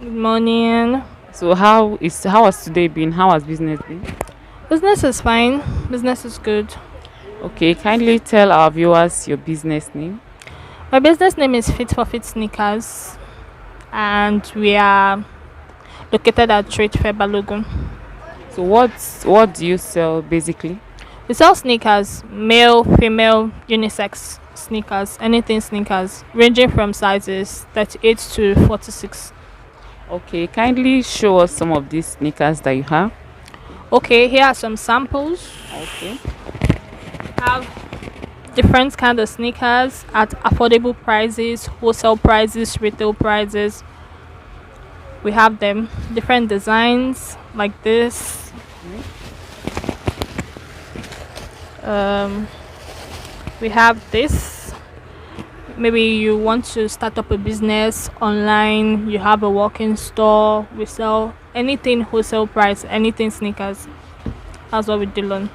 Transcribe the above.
Good morning. So how has today been? How has business been? Business is fine. Business is good. Okay, kindly tell our viewers your business name. My business name is Fit for Fit Sneakers, and we are located at Trade Fair Balogun. So what do you sell basically? We sell sneakers, male, female, unisex sneakers, anything sneakers, ranging from sizes 38 to 46. Okay, kindly show us some of these sneakers that you have. Okay, here are some samples. Okay. Have different kind of sneakers at affordable prices, wholesale prices, retail prices. We have them different designs like this. Um, we have this. Maybe you want to start up a business online. You have a walk-in store. We sell anything wholesale price, anything sneakers. That's what we deal on.